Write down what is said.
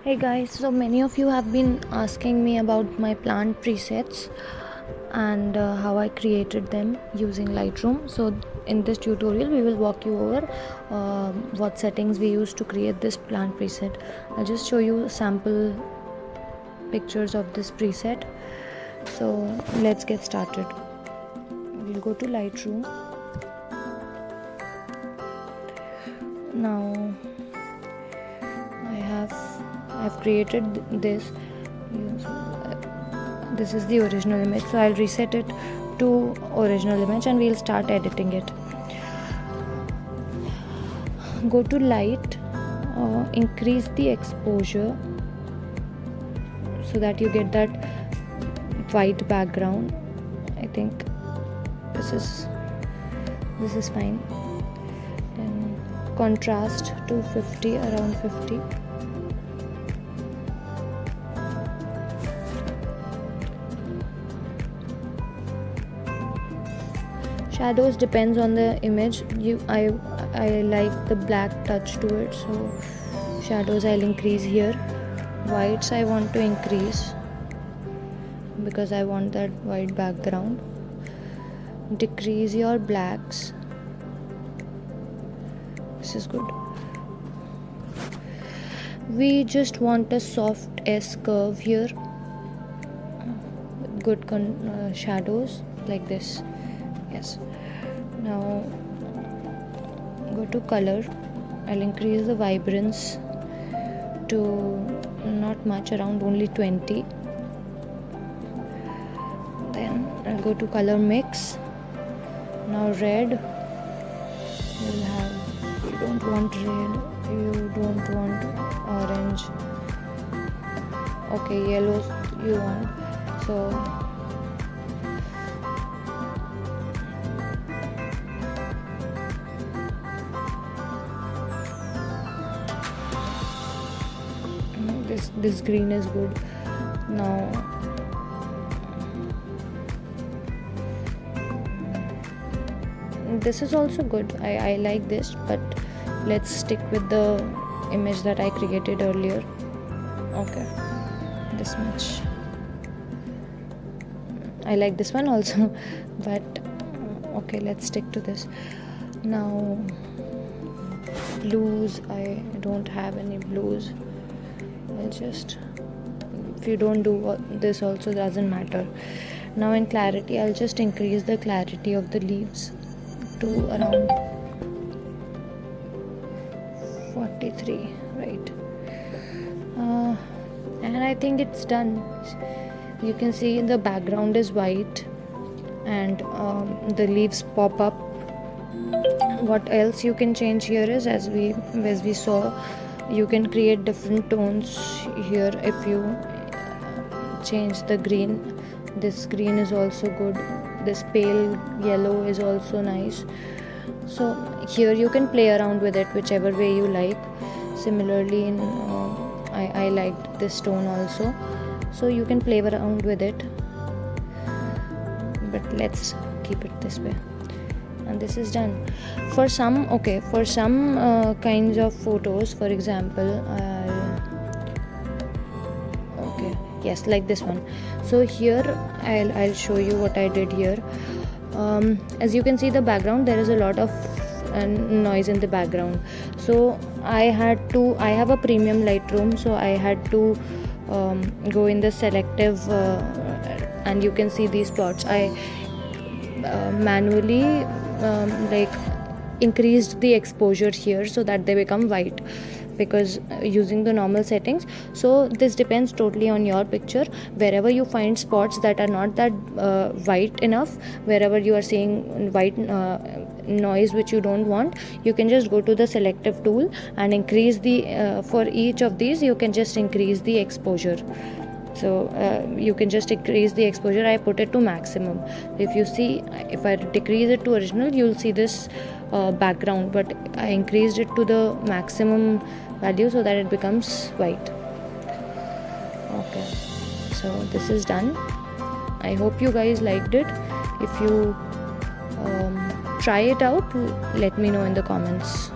Hey guys, so many of you have been asking me about my plant presets and how I created them using Lightroom. So in this tutorial we will walk you over what settings we use to create this plant preset. I'll just show you sample pictures of this preset. So let's get started. We'll go to Lightroom. Now I've created this. This is the original image, so I'll reset it to original image and we'll start editing it. Go to light, increase the exposure so that you get that white background. I think this is fine. Then contrast to 50, around 50. Shadows depends on the image. I like the black touch to it, so shadows I'll increase here. Whites I want to increase because I want that white background. Decrease your blacks. This is good. We just want a soft S curve here. Good shadows like this. Yes. Now go to color. I'll increase the vibrance to not much, around only 20. Then I'll go to color mix. Now red. You'll have, you don't want red, you don't want orange. Okay, yellow you want. So this green is good. Now this is also good. I like this, but let's stick with the image that I created earlier. Okay, this much. I like this one also, but okay, let's stick to this. Now blues, I don't have any blues. I'll just, if you don't do this also doesn't matter. Now in clarity, I'll just increase the clarity of the leaves to around 43, right? And I think it's done. You can see the background is white and the leaves pop up. What else you can change here is, as we saw, you can create different tones here. If you change the green, this green is also good. This pale yellow is also nice. So here you can play around with it whichever way you like. Similarly in I liked this tone also, so you can play around with it, but let's keep it this way. And this is done. For some kinds of photos, for example, yes, like this one. So here I'll show you what I did here. As you can see, the background, there is a lot of noise in the background, so I have a premium Lightroom, so I had to go in the selective and you can see these plots. I manually increased the exposure here so that they become white, because using the normal settings. So this depends totally on your picture. Wherever you find spots that are not that white enough, wherever you are seeing white noise which you don't want, you can just go to the selective tool and increase the for each of these you can just increase the exposure. So you can just increase the exposure. I put it to maximum. If you see, if I decrease it to original, you'll see this background, but I increased it to the maximum value so that it becomes white. Okay, so this is done. I hope you guys liked it. If you try it out, let me know in the comments.